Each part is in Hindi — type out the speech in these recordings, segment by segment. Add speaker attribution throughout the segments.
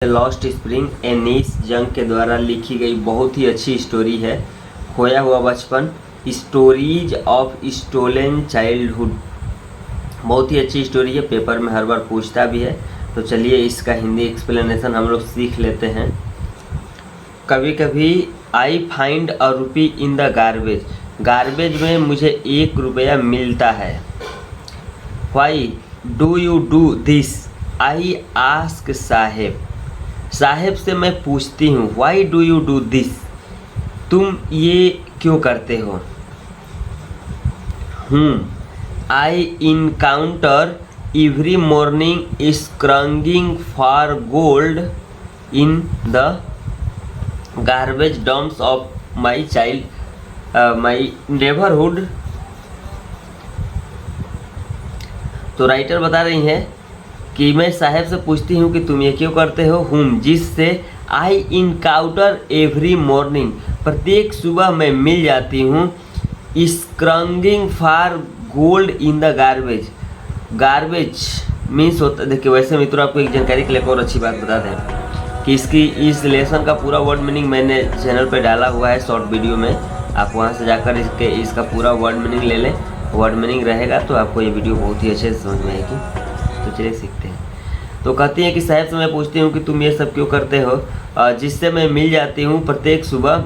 Speaker 1: लॉस्ट स्प्रिंग एनीस जंग के द्वारा लिखी गई बहुत ही अच्छी स्टोरी है। खोया हुआ बचपन, स्टोरीज ऑफ स्टोलन चाइल्डहुड। बहुत ही अच्छी स्टोरी है, पेपर में हर बार पूछता भी है। तो चलिए इसका हिंदी एक्सप्लेनेशन हम लोग सीख लेते हैं। कभी कभी I find a rupee in the garbage. Garbage में मुझे 1 रुपया मिलता है। Why do you do this, I ask Saheb. Saheb से मैं पूछती हूँ, why do you do this, तुम ये क्यों करते हो। I encounter every morning scrounging for gold in the garbage dumps of my child my neighbourhood. तो राइटर बता रही हैं कि मैं साहब से पूछती हूँ कि तुम ये क्यों करते हो। जिससे आई इनकाउंटर एवरी मॉर्निंग, प्रत्येक सुबह मैं मिल जाती हूँ। Scrounging for gold in the garbage. Garbage means होता, देखिए वैसे मित्रों आपको एक जानकारी के लिए और अच्छी बात बता दें कि इस लेसन का पूरा वर्ड मीनिंग मैंने चैनल पे डाला हुआ है शॉर्ट वीडियो में। आप वहाँ से जाकर इसका पूरा वर्ड मीनिंग ले लें। वर्ड मीनिंग रहेगा तो आपको ये वीडियो बहुत ही अच्छे से समझ में आएगी। तो चलिए सीखते हैं। तो कहती हैं कि साहब से मैं पूछती हूँ कि तुम ये सब क्यों करते हो, जिससे मैं मिल जाती हूँ प्रत्येक सुबह।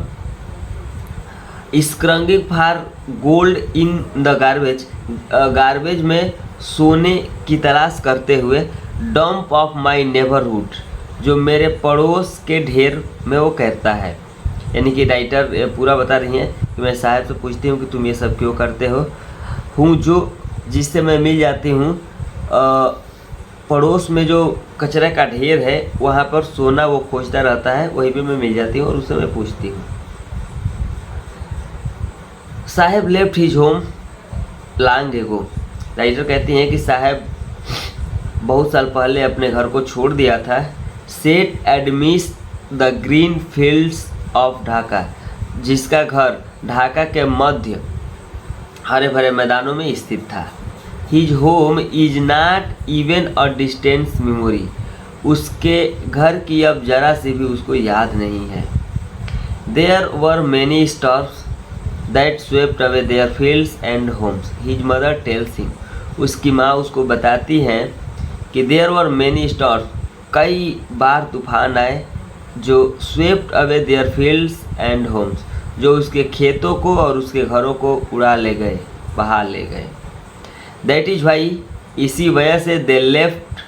Speaker 1: Scrounging for gold in the garbage, garbage में सोने की तलाश करते हुए। डंप ऑफ माई नेबरहुड, जो मेरे पड़ोस के ढेर में वो कहता है। यानी कि राइटर पूरा बता रही हैं कि मैं साहब से पूछती हूँ कि तुम ये सब क्यों करते हो। जो जिससे मैं मिल जाती हूँ पड़ोस में जो कचरे का ढेर है वहाँ पर सोना वो खोजता रहता है, वहीं पे मैं मिल जाती हूँ और उससे मैं पूछती हूँ। Saheb left his home long ago. Writer कहती हैं कि साहब बहुत साल पहले अपने घर को छोड़ दिया था। सेट एडमिस the green fields of Dhaka, जिसका घर ढाका के मध्य हरे भरे मैदानों में स्थित था। His home is not even a distance memory, उसके घर की अब जरा से भी उसको याद नहीं है। There were many storms that swept away their fields and homes, his mother tells him. उसकी माँ उसको बताती हैं कि देयर वर मैनी स्टॉर्म्स, कई बार तूफान आए जो swept away their fields and homes, जो उसके खेतों को और उसके घरों को उड़ा ले गए, बहा ले गए। दैट इज वाई, इसी वजह से they left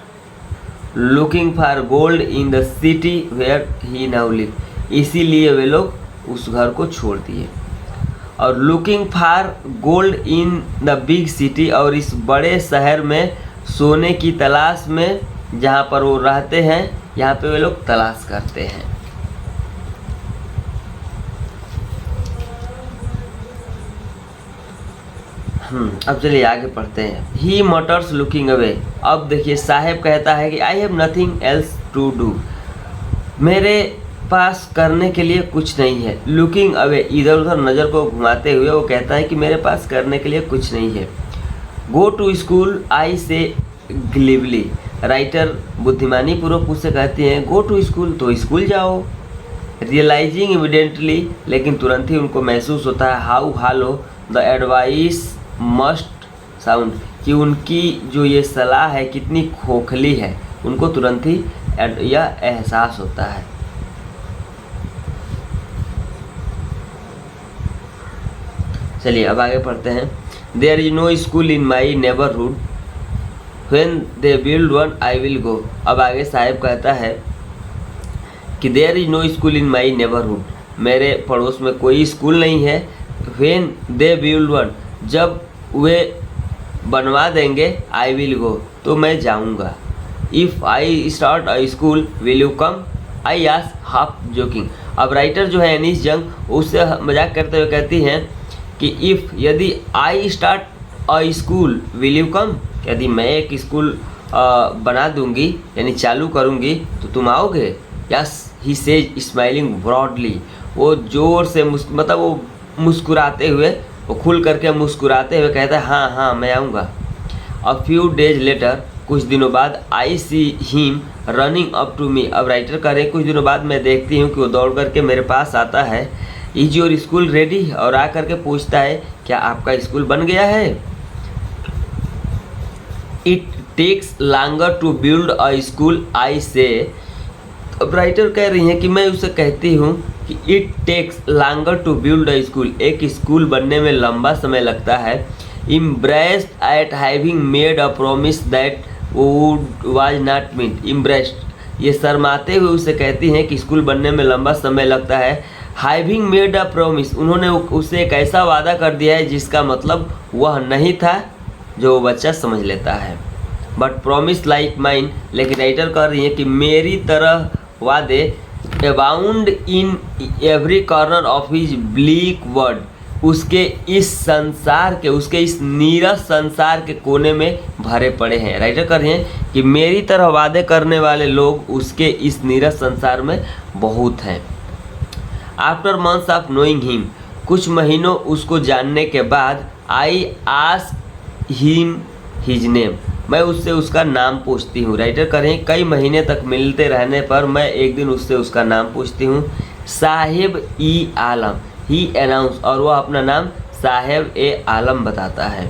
Speaker 1: looking for gold in the city where he now live, इसीलिए वे लोग उस घर को छोड़ दिए। और looking for gold in the big city, और इस बड़े शहर में सोने की तलाश में जहाँ पर वो रहते हैं, यहाँ पे वे लोग तलाश करते हैं। अब चलिए आगे पढ़ते हैं। He mutters looking away. अब देखिए साहेब कहता है कि I have nothing else to do, मेरे पास करने के लिए कुछ नहीं है। लुकिंग अवे, इधर उधर नज़र को घुमाते हुए वो कहता है कि मेरे पास करने के लिए कुछ नहीं है। गो टू स्कूल, आई से ग्लीवली। राइटर बुद्धिमानी पूर्वक उससे कहती हैं गो टू स्कूल, तो स्कूल जाओ। रियलाइजिंग इमिडिएटली, लेकिन तुरंत ही उनको महसूस होता है how hello the advice must sound, कि उनकी जो ये सलाह है कितनी खोखली है, उनको तुरंत ही यह एहसास होता है। चलिए अब आगे पढ़ते हैं। There is no school in my neighbourhood, when they build one I will go. अब आगे साहब कहता है कि there is no school in my neighbourhood, मेरे पड़ोस में कोई स्कूल नहीं है। व्हेन दे बिल्ड वन, जब वे बनवा देंगे, आई विल गो, तो मैं जाऊंगा। If I start a school will you come, I ask half joking. अब राइटर जो है एनीस जंग उससे मजाक करते हुए कहती हैं कि इफ़, यदि I start a school will you come, यदि मैं एक स्कूल बना दूंगी यानी चालू करूंगी तो तुम आओगे। Yes he says smiling broadly, वो जोर से मतलब वो मुस्कुराते हुए, वो खुल करके मुस्कुराते हुए कहता है हाँ हाँ मैं आऊँगा। अ फ्यू डेज लेटर, कुछ दिनों बाद I see him running up to me. अब राइटर कह रहे हैं कुछ दिनों बाद मैं देखती हूँ कि वो दौड़ करके मेरे पास आता है। इज योर स्कूल रेडी, और आ करके पूछता है क्या आपका स्कूल बन गया है। It takes longer to build a school I say. अब राइटर कह रही हैं कि मैं उसे कहती हूँ कि it takes longer to build a school, एक स्कूल बनने में लंबा समय लगता है। Embarrassed at having made a promise that would was not meet. Embarrassed, ये शर्माते हुए उसे कहती हैं कि स्कूल बनने में लंबा समय लगता है। हैविंग मेड अ प्रॉमिस, उन्होंने उसे एक ऐसा वादा कर दिया है जिसका मतलब वह नहीं था, जो वो बच्चा समझ लेता है। बट प्रॉमिस लाइक माइन, लेकिन राइटर कर रही है कि मेरी तरह वादे abound in every corner of his bleak world, उसके इस संसार के, उसके इस नीरस संसार के कोने में भरे पड़े हैं। राइटर कर रहे हैं कि मेरी तरह वादे करने वाले लोग उसके इस नीरस संसार में बहुत हैं। After months of knowing him, कुछ महीनों उसको जानने के बाद, I ask him his name, मैं उससे उसका नाम पूछती हूँ। राइटर करें कई महीने तक मिलते रहने पर मैं एक दिन उससे उसका नाम पूछती हूँ। साहिब ई आलम, ही अनाउंस, और वह अपना नाम साहेब ए आलम बताता है।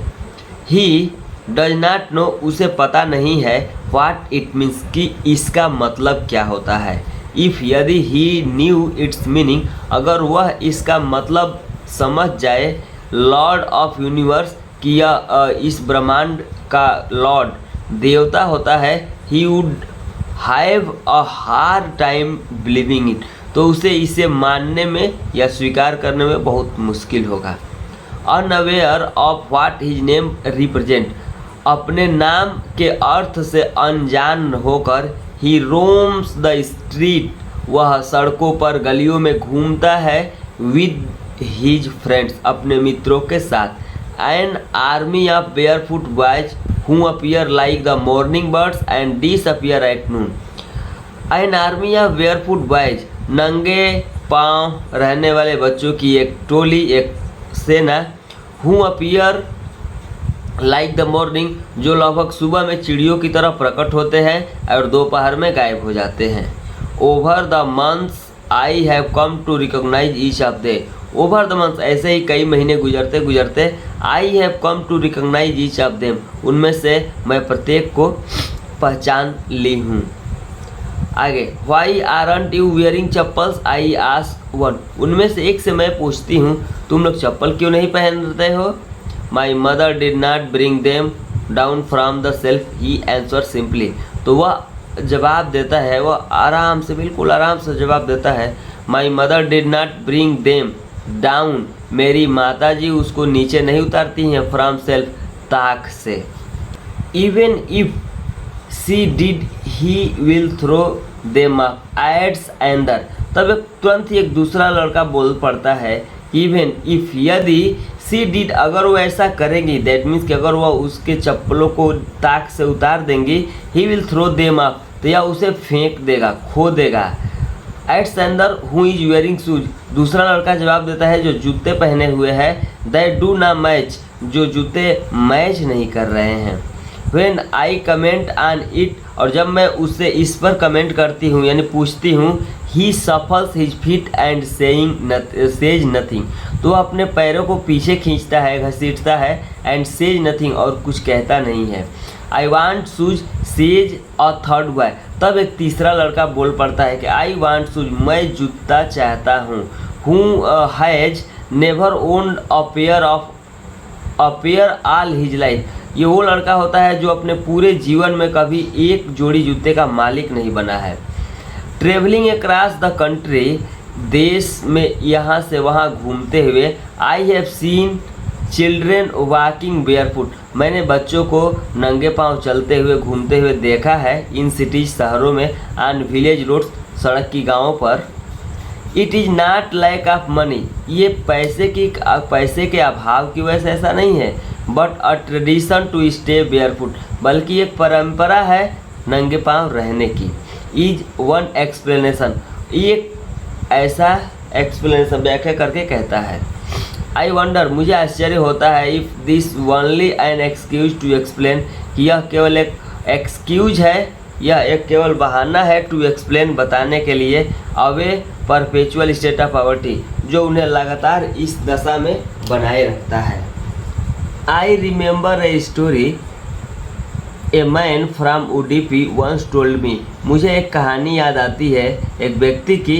Speaker 1: ही डज नॉट नो, उसे पता नहीं है व्हाट इट मीन्स, कि इसका मतलब क्या होता है। इफ़, यदि ही न्यू इट्स मीनिंग, अगर वह इसका मतलब समझ जाए, लॉर्ड ऑफ यूनिवर्स, कि यह इस ब्रह्मांड का लॉर्ड देवता होता है, he would have a hard time believing it, तो उसे इसे मानने में या स्वीकार करने में बहुत मुश्किल होगा। Unaware of what his name represent, अपने नाम के अर्थ से अनजान होकर, ही रोम्स द स्ट्रीट, वह सड़कों पर गलियों में घूमता है, विद हिज फ्रेंड्स, अपने मित्रों के साथ। An army of barefoot boys who appear like the morning birds and disappear at noon. An army of barefoot boys, नंगे पांव रहने वाले बच्चों की एक टोली, एक सेना, who appear like the morning, जो लगभग सुबह में चिड़ियों की तरह प्रकट होते हैं और दोपहर में गायब हो जाते हैं। Over the months I have come to recognise each of they, over the months, ऐसे ही कई महीने गुजरते गुजरते, I have come to recognise each of them, उनमें से मैं प्रत्येक को पहचान ली हूँ। आगे, why aren't you wearing chappals, I ask one, उनमें से एक से मैं पूछती हूँ तुम लोग चप्पल क्यों नहीं पहनते हो। My mother did not bring them down from the self, he answer simply, तो वह जवाब देता है, वह आराम से, बिल्कुल आराम से जवाब देता है। My mother did not bring them down, मेरी माताजी उसको नीचे नहीं उतारती हैं, फ्रॉम सेल्फ, ताक से। Even if she did he will throw them up, एड्स एंदर, तब तुरंत ही एक दूसरा लड़का बोल पड़ता है, इवन इफ, यदि, सी डिड, अगर वो ऐसा करेंगी, दैट मीन्स कि अगर वह उसके चप्पलों को ताक से उतार देंगी, he will throw them up, तो या उसे फेंक देगा, खो देगा। एट्स another who is wearing shoes, दूसरा लड़का जवाब देता है जो जूते पहने हुए हैं, दैट डू ना मैच, जो जूते मैच नहीं कर रहे हैं। When I comment on it, और जब मैं उससे इस पर कमेंट करती हूँ यानी पूछती हूँ, he shuffles his feet and says nothing, तो वह अपने पैरों को पीछे खींचता है, घसीटता है, एंड सेज नथिंग, और कुछ कहता नहीं है। I want shoes says a third boy, तब एक तीसरा लड़का बोल पड़ता है कि आई वांट शूज, मैं जूता चाहता हूँ। Who has never owned a pair all his life, ये वो लड़का होता है जो अपने पूरे जीवन में कभी एक जोड़ी जूते का मालिक नहीं बना है। ट्रेवलिंग अक्रॉस द कंट्री, देश में यहाँ से वहाँ घूमते हुए, I have seen children walking barefoot, मैंने बच्चों को नंगे पांव चलते हुए घूमते हुए देखा है, इन सिटीज, शहरों में, ऑन विलेज रोड्स, सड़क की गाँवों पर। It is not lack of money, ये पैसे के अभाव की वजह से ऐसा नहीं है, but a tradition to stay barefoot, बल्कि एक परंपरा है नंगे पांव रहने की। इज वन एक्सप्लेनेशन, ये ऐसा एक्सप्लेनेशन व्याख्या करके कहता है। आई वंडर, मुझे आश्चर्य होता है, if this only an excuse to explain, कि यह केवल एक एक्सक्यूज है, यह एक केवल बहाना है टू एक्सप्लेन बताने के लिए away perpetual state of poverty जो उन्हें लगातार इस दशा में बनाए रखता है। I remember a story a man from Udupi once told me, मुझे एक कहानी याद आती है एक व्यक्ति की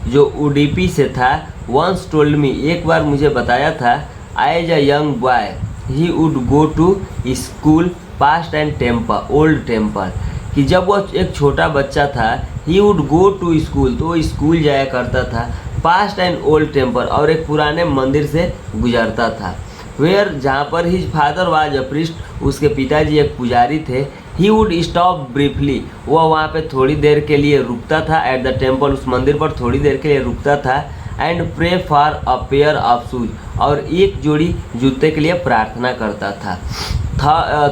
Speaker 1: जो उडुपी से था। वंस टोल्ड मी, एक बार मुझे बताया था, as a young boy he would go to school past and temple old temple, कि जब वह एक छोटा बच्चा था he would go to school, तो वो स्कूल जाया करता था, पास्ट एंड ओल्ड टेम्पल, और एक पुराने मंदिर से गुजरता था, वेयर जहाँ पर his father was a priest, उसके पिताजी एक पुजारी थे। ही वुड स्टॉप ब्रीफली, वह वहाँ पे थोड़ी देर के लिए रुकता था, एट द टेम्पल, उस मंदिर पर थोड़ी देर के लिए रुकता था, and pray for a pair of shoes, और एक जोड़ी जूते के लिए प्रार्थना करता था।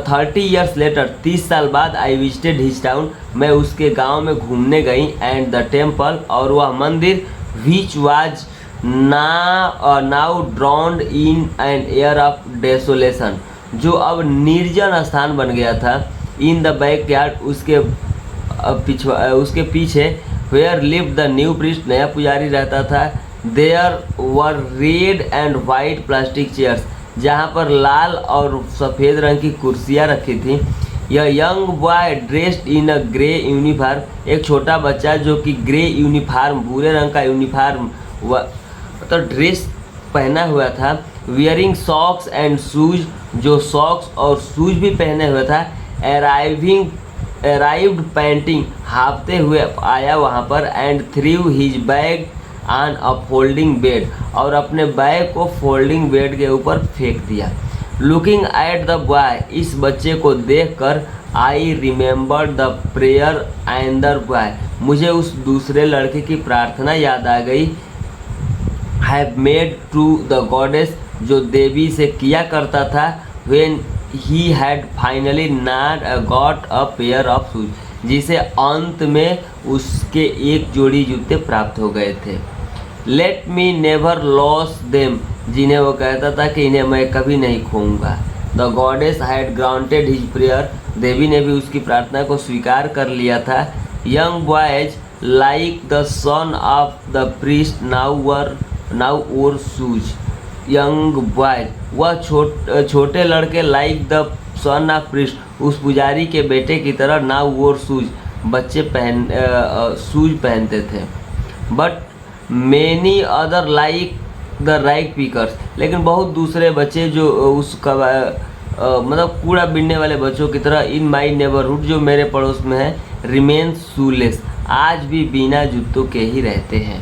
Speaker 1: 30 ईयर्स लेटर, 30 साल बाद, आई विजिटेड हिज टाउन, मैं उसके गांव में घूमने गई, एंड द टेम्पल, और वह मंदिर, which was now drowned in an air of desolation, जो अब निर्जन स्थान बन गया था, इन द बैकयार्ड, उसके पीछे, where live the new priest, नया पुजारी रहता था, there were red and white plastic chairs, जहाँ पर लाल और सफ़ेद रंग की कुर्सियाँ रखी थी। यह young boy dressed in a grey uniform, एक छोटा बच्चा जो कि ग्रे यूनिफॉर्म, भूरे रंग का यूनिफॉर्म तो ड्रेस पहना हुआ था, वियरिंग सॉक्स एंड शूज, जो सॉक्स और शूज भी पहने हुआ था, अराइव्ड पैंटिंग, हाँफते हुए आया वहाँ पर, and threw his bag on a folding bed, और अपने बैग को फोल्डिंग बेड के ऊपर फेंक दिया। लुकिंग एट द बॉय, इस बच्चे को देखकर, I remember the prayer and the boy, मुझे उस दूसरे लड़के की प्रार्थना याद आ गई, have made to the goddess, जो देवी से किया करता था, when he had finally not got a pair of shoes, जिसे अंत में उसके एक जोड़ी जूते प्राप्त हो गए थे। Let me never lose them, जिन्हें वो कहता था कि इन्हें मैं कभी नहीं खोऊंगा। The goddess had granted his prayer, देवी ने भी उसकी प्रार्थना को स्वीकार कर लिया था। Young boys like the son of the priest now wore shoes, young boys, वह छोटे लड़के, like the son of priest, उस पुजारी के बेटे की तरह, नाउ वोर शूज, बच्चे शूज पहनते थे। But many other like the rag pickers, लेकिन बहुत दूसरे बच्चे जो मतलब कूड़ा बीनने वाले बच्चों की तरह, इन माई नेबरहुड, जो मेरे पड़ोस में है, रिमेन शूलेस, आज भी बिना जूतों के ही रहते हैं।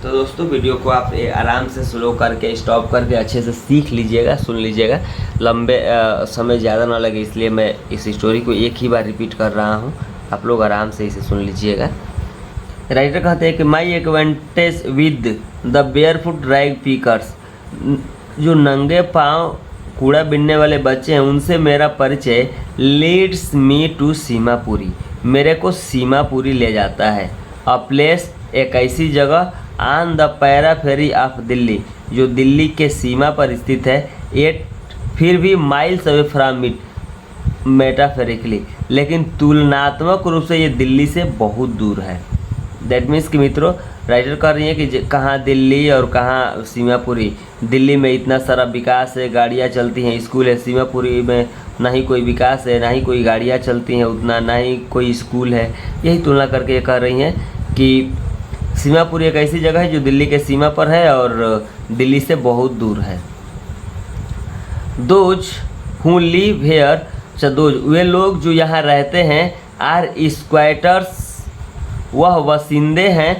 Speaker 1: तो दोस्तों वीडियो को आप आराम से स्लो करके स्टॉप करके अच्छे से सीख लीजिएगा, सुन लीजिएगा, लंबे समय ज़्यादा ना लगे, इसलिए मैं इस स्टोरी को एक ही बार रिपीट कर रहा हूँ, आप लोग आराम से इसे सुन लीजिएगा। राइटर कहते हैं कि my acquaintance with the barefoot rag pickers, जो नंगे पाँव कूड़ा बीनने वाले बच्चे हैं, उनसे मेरा परिचय, लीड्स मी टू सीमापुरी, मेरे को सीमापुरी ले जाता है। अ प्लेस, एक ऐसी जगह, on the periphery of Delhi, जो दिल्ली के सीमा पर स्थित है, एट फिर भी माइल्स अवे फ्रॉम इट मेटाफेरिकली, लेकिन तुलनात्मक रूप से ये दिल्ली से बहुत दूर है। दैट मीन्स कि मित्रों राइटर कह रही है कि कहाँ दिल्ली और कहाँ सीमापुरी। दिल्ली में इतना सारा विकास है, गाड़ियाँ चलती हैं, स्कूल है, सीमापुरी में ना ही कोई विकास है, ना ही कोई गाड़ियाँ चलती हैं उतना, ना ही कोई स्कूल है। यही तुलना करके ये कह रही हैं कि सीमापुरी एक ऐसी जगह है जो दिल्ली के सीमा पर है और दिल्ली से बहुत दूर है। Those who live here, those वे लोग जो यहाँ रहते हैं, आर स्क्वैटर्स, वह वसिंदे हैं,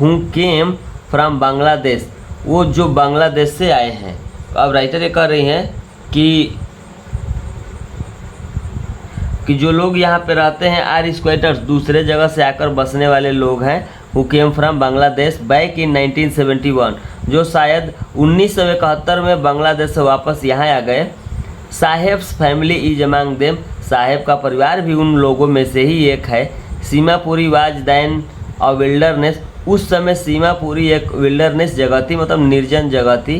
Speaker 1: हु केम फ्रॉम बांग्लादेश, वो जो बांग्लादेश से आए हैं। अब राइटर ये कह रही हैं कि जो लोग यहाँ पे रहते हैं, आर स्क्वैटर्स, दूसरे जगह से आकर बसने वाले लोग हैं, who came from Bangladesh back in 1971, जो शायद 1971 में बांग्लादेश से वापस यहाँ आ गए। Saheb's family is among them, Saheb का परिवार भी उन लोगों में से ही एक है। Seemapuri was then a wilderness, उस समय सीमापुरी एक विल्डरनेस जगह थी, मतलब निर्जन जगह थी।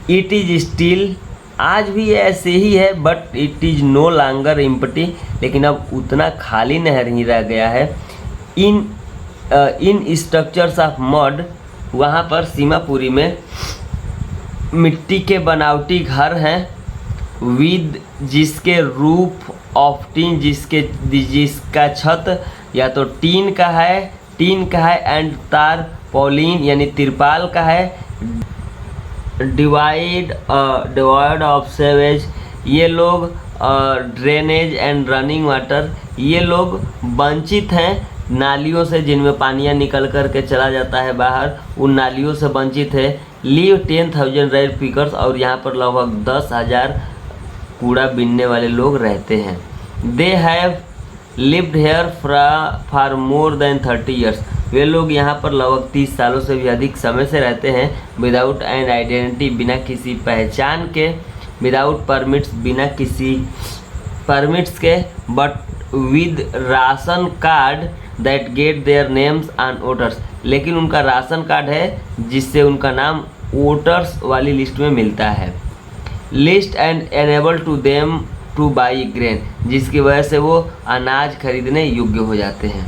Speaker 1: इट इज स्टिल आज भी ऐसे ही है, but it is no longer empty, लेकिन अब उतना खाली नहीं रह गया है। इन स्ट्रक्चर्स ऑफ मड, वहाँ पर सीमापुरी में मिट्टी के बनावटी घर हैं, विद जिसके रूफ ऑफ टीन, जिसका छत या तो टीन का है एंड तारपॉलिन यानी तिरपाल का है, डिवाइड ऑफ सेवेज, ये लोग ड्रेनेज एंड रनिंग वाटर, ये लोग वंचित हैं नालियों से जिनमें पानियाँ निकल कर के चला जाता है बाहर, उन नालियों से वंचित है। लीव 10,000 रेड पिकर्स, और यहाँ पर लगभग 10,000 कूड़ा बीनने वाले लोग रहते हैं। They have lived here for more than 30 years, वे लोग यहाँ पर लगभग 30 सालों से भी अधिक समय से रहते हैं। विदाउट एन आइडेंटिटी, बिना किसी पहचान के, विदाउट परमिट्स, बिना किसी परमिट्स के, but with ration card that get their names on voters, लेकिन उनका राशन कार्ड है जिससे उनका नाम वोटर्स वाली लिस्ट में मिलता है। List and enable to them to buy grain, जिसकी वजह से वो अनाज खरीदने योग्य हो जाते हैं।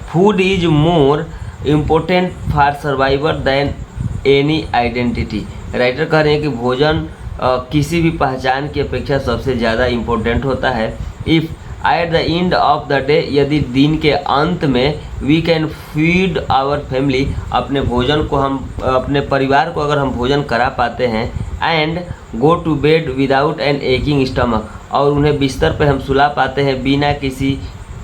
Speaker 1: Food is more important for survivor than any identity, writer कह रहे हैं कि भोजन किसी भी पहचान की अपेक्षा सबसे ज़्यादा इम्पोर्टेंट होता है। If at the end of the day, यदि दिन के अंत में we can feed our family, अपने भोजन को हम अपने परिवार को अगर हम भोजन करा पाते हैं, and go to bed without an aching stomach, और उन्हें बिस्तर पे हम सुला पाते हैं बिना किसी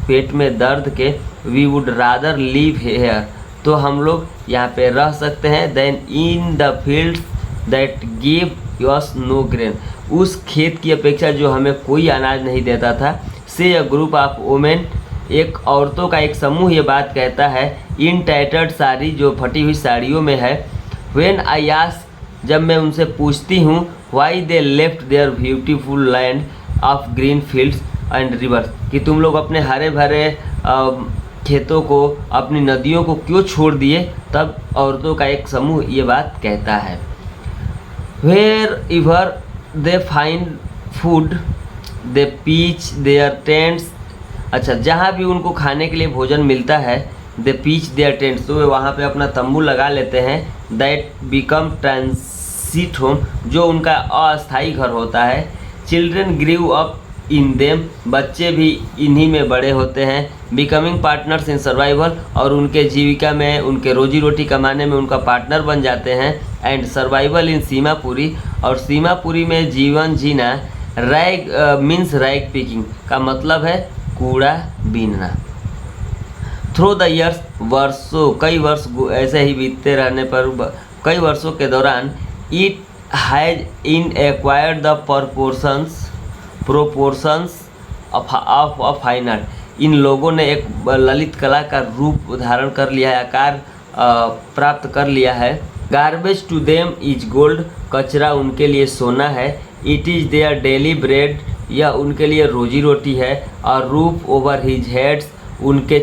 Speaker 1: पेट में दर्द के, we would rather live here, तो हम लोग यहाँ पे रह सकते हैं, than in the fields that give us no grain, उस खेत की अपेक्षा जो हमें कोई अनाज नहीं देता था। से अ ग्रुप ऑफ वोमेन, एक औरतों का एक समूह ये बात कहता है, इन टैटर्ड साड़ी, जो फटी हुई साड़ियों में है। व्हेन आई आस्क, जब मैं उनसे पूछती हूँ, why they left their beautiful land of green fields and rivers, कि तुम लोग अपने हरे भरे खेतों को, अपनी नदियों को क्यों छोड़ दिए, तब औरतों का एक समूह ये बात कहता है। Wherever they find food they pitch their tents, अच्छा जहाँ भी उनको खाने के लिए भोजन मिलता है, दे पीच देयर टेंट्स, तो वे वहाँ पे अपना तंबू लगा लेते हैं। दैट बिकम ट्रांसिट होम, जो उनका अस्थायी घर होता है। Children grew up in them, बच्चे भी इन्हीं में बड़े होते हैं। बिकमिंग पार्टनर्स इन सर्वाइवल, और उनके जीविका में, उनके रोजी रोटी कमाने में उनका पार्टनर बन जाते हैं। एंड सर्वाइवल इन सीमापुरी, और सीमापुरी में जीवन जीना। रैग मीन्स रैग पिकिंग का मतलब है कूड़ा बीनना। थ्रू द ईयर्स, वर्षों, कई वर्ष ऐसे ही बीतते रहने पर, कई वर्षों के दौरान, it has in acquired the proportions of fine art, इन लोगों ने एक ललित कला का रूप धारण कर लिया है, आकार प्राप्त कर लिया है। Garbage to them is gold, कचरा उनके लिए सोना है। It is their daily bread, यह उनके लिए रोजी रोटी है। और रूफ ओवर हिज हेड्स, उनके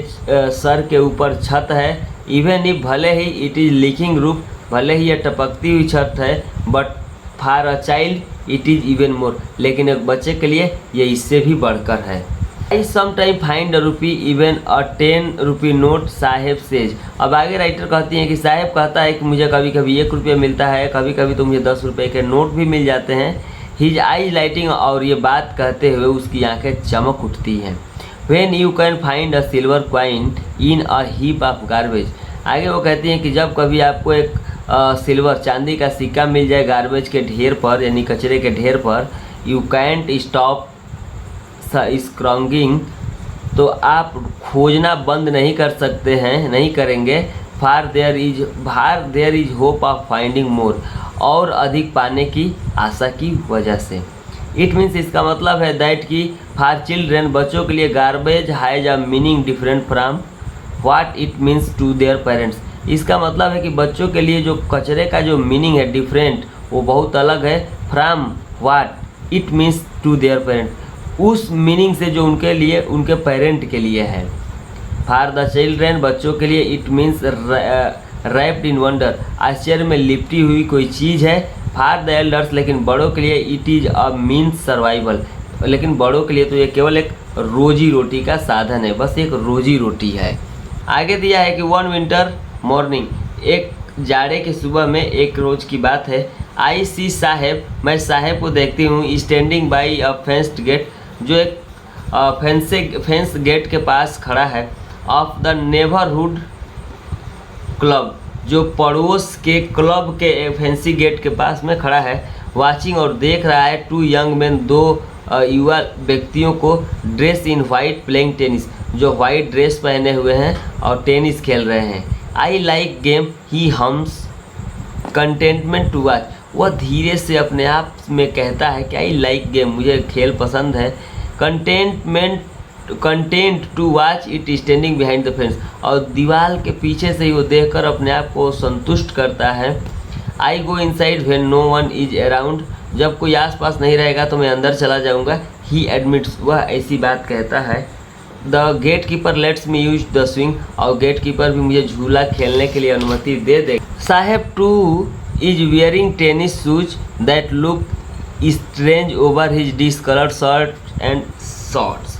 Speaker 1: सर के ऊपर छत है। इवन इफ, भले ही इट इज़ लीकिंग रूफ, भले ही यह टपकती हुई छत है, but for a child it is even more, लेकिन एक बच्चे के लिए ये इससे भी बढ़कर है। I sometime find a rupee even a 10 rupee note, Saheb says. अब आगे राइटर कहती हैं कि साहेब कहता है कि मुझे कभी कभी 1 रुपया मिलता है, कभी कभी तो मुझे 10 रुपये के नोट भी मिल जाते हैं। हिज आईज लाइटिंग, और ये बात कहते हुए उसकी आंखें चमक उठती हैं। When you can find a silver coin in a heap of garbage, आगे वो कहती हैं कि जब कभी आपको एक सिल्वर, चांदी का सिक्का मिल जाए गार्बेज के ढेर पर, यानी कचरे के ढेर पर, यू कैंट स्टॉप स्क्रॉन्गिंग, तो आप खोजना बंद नहीं कर सकते हैं, नहीं करेंगे। Far there is hope of finding more, और अधिक पाने की आशा की वजह से। इट मीन्स, इसका मतलब है दैट कि फॉर चिल्ड्रेन, बच्चों के लिए garbage has a meaning different from what it means to their parents. इसका मतलब है कि बच्चों के लिए जो कचरे का जो मीनिंग है डिफरेंट, वो बहुत अलग है from what it means to their parent, उस मीनिंग से जो उनके लिए, उनके पेरेंट के लिए है। फॉर द चिल्ड्रेन, बच्चों के लिए, it means wrapped in wonder, आश्चर्य में लिपटी हुई कोई चीज़ है। फॉर द एल्डर्स, लेकिन बड़ों के लिए it is a means survival, लेकिन बड़ों के लिए तो ये केवल एक रोजी रोटी का साधन है, बस एक रोजी रोटी है। आगे दिया है कि वन विंटर मॉर्निंग, एक जाड़े के सुबह में एक रोज़ की बात है। आई सी साहेब, मैं साहेब को देखती हूँ standing by a fenced gate, जो एक फेंस गेट के पास खड़ा है, ऑफ द नेबरहुड क्लब, जो पड़ोस के क्लब के फैंसी गेट के पास में खड़ा है। वाचिंग, और देख रहा है, टू यंग मैन, दो युवा व्यक्तियों को, dress in white playing tennis, जो वाइट ड्रेस पहने हुए हैं और टेनिस खेल रहे हैं। I like game he hums contentment to watch, वह धीरे से अपने आप में कहता है कि आई लाइक गेम, मुझे खेल पसंद है। Content to watch it standing behind the fence, और दीवार के पीछे से ही वो देखकर अपने आप को संतुष्ट करता है। I go inside when no one is around, जब कोई आसपास नहीं रहेगा तो मैं अंदर चला जाऊंगा। ही एडमिट्स, वह ऐसी बात कहता है। The gatekeeper lets me use the swing, और गेट कीपर भी मुझे झूला खेलने के लिए अनुमति दे दे। Saheb too is wearing tennis shoes that look strange over his discoloured shirt and shorts,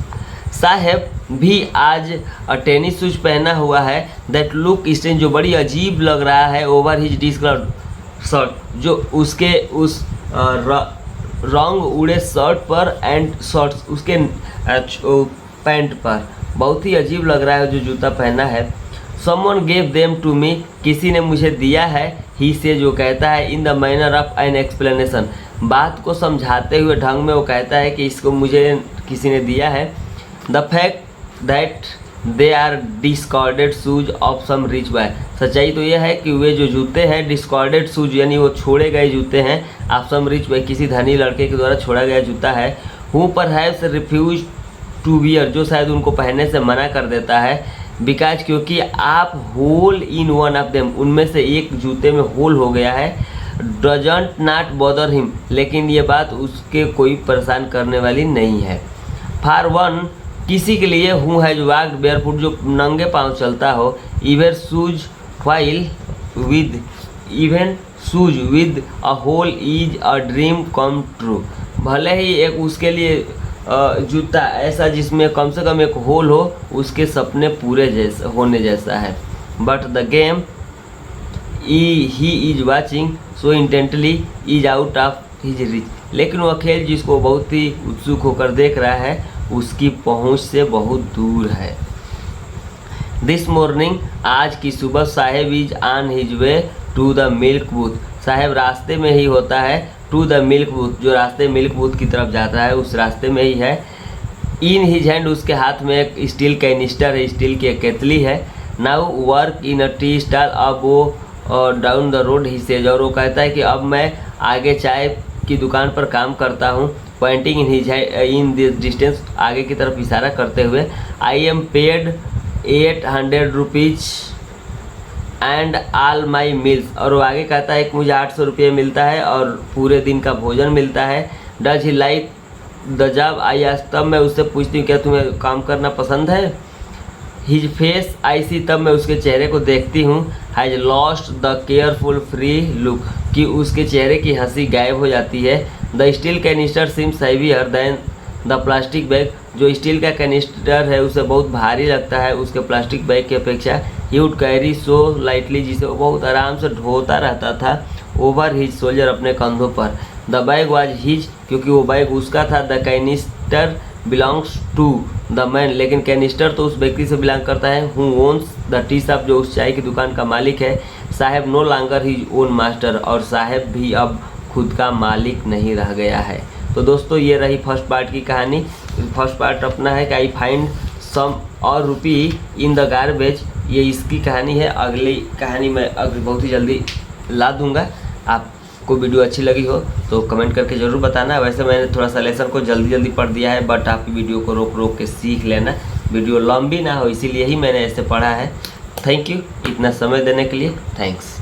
Speaker 1: Saheb भी आज टेनिस शूज पहना हुआ है, दैट लुक स्ट्रेंज, जो बड़ी अजीब लग रहा है, ओवर हिज डिसकलर्ड शर्ट, जो उसके उस रंग उड़े शर्ट पर एंड शॉर्ट्स, उसके पैंट पर बहुत ही अजीब लग रहा है जो जूता पहना है। Someone gave them to me, किसी ने मुझे दिया है। ही से, जो कहता है, in the manner of an explanation, बात को समझाते हुए ढंग में वो कहता है कि इसको मुझे किसी ने दिया है। The fact that they are discarded shoes of some rich boy, सच्चाई तो यह है कि वे जो जूते हैं डिस्कॉर्डेड शूज, यानी वो छोड़े गए जूते हैं, ऑफ सम रिच बॉय, किसी धनी लड़के के द्वारा छोड़ा गया जूता है। Who perhaps refuse to wear, जो शायद उनको पहनने से मना कर देता है। बिकॉज, क्योंकि आप hole in one of them, उनमें से एक जूते में होल हो गया है। डजंट नॉट बॉदर हिम, लेकिन ये बात उसके कोई परेशान करने वाली नहीं है। फॉर वन, किसी के लिए, हूँ है जो वाक्ड बेयरफुट, जो नंगे पाँव चलता हो। Even shoes with a hole is a dream come true, भले ही एक उसके लिए जूता ऐसा जिसमें कम से कम एक होल हो, उसके सपने पूरे जैसा होने जैसा है। But the game he is watching so intently is out of his rich, लेकिन वह खेल जिसको बहुत ही उत्सुक होकर देख रहा है, उसकी पहुंच से बहुत दूर है। दिस मॉर्निंग, आज की सुबह, Saheb is on his way to the milk booth, Saheb रास्ते में ही होता है, टू द मिल्क बूथ, जो रास्ते मिल्क बूथ की तरफ जाता है उस रास्ते में ही है। इन हिज हैंड, उसके हाथ में एक स्टील कैनिस्टर है, स्टील की एक केतली है। Now work in a tea stall, अब वो down the road he says, और वो कहता है कि अब मैं आगे चाय की दुकान पर काम करता हूँ। Pointing in his in this distance, आगे की तरफ इशारा करते हुए। I am paid 800 rupees and all my meals, और वो आगे कहता है कि मुझे 800 रुपये मिलता है और पूरे दिन का भोजन मिलता है। Does he like the job, I ask, तब मैं उससे पूछती हूँ क्या तुम्हें काम करना पसंद है। हिज फेस आई सी, तब मैं उसके चेहरे को देखती हूँ। Has lost the careful free look, कि उसके चेहरे की हंसी गायब हो जाती है। The steel canister seems heavier than the plastic bag, जो स्टील का कैनिस्टर है उसे बहुत भारी लगता है उसके प्लास्टिक बैग की अपेक्षा। He would carry so lightly, जिसे वो बहुत आराम से ढोता रहता था। ओवर हिज शोल्डर, अपने कंधों पर। द बैग वाज हिज, क्योंकि वो बैग उसका था। The canister belongs to the man, लेकिन कैनिस्टर तो उस व्यक्ति से बिलोंग करता है। Who owns the tea shop, जो उस चाय की दुकान का मालिक है। Saheb no longer his own master, और साहेब भी अब खुद का मालिक नहीं रह गया है। तो दोस्तों ये रही फर्स्ट पार्ट की कहानी। फर्स्ट पार्ट अपना है कि आई फाइंड सम और रुपी इन द गार्बेज, ये इसकी कहानी है। अगली कहानी मैं बहुत ही जल्दी ला दूंगा। आपको वीडियो अच्छी लगी हो तो कमेंट करके ज़रूर बताना। वैसे मैंने थोड़ा सा लेसन को जल्दी पढ़ दिया है, बट आपकी वीडियो को रोक के सीख लेना, वीडियो लंबी ना हो, इसीलिए ही मैंने ऐसे पढ़ा है। थैंक यू इतना समय देने के लिए, थैंक्स।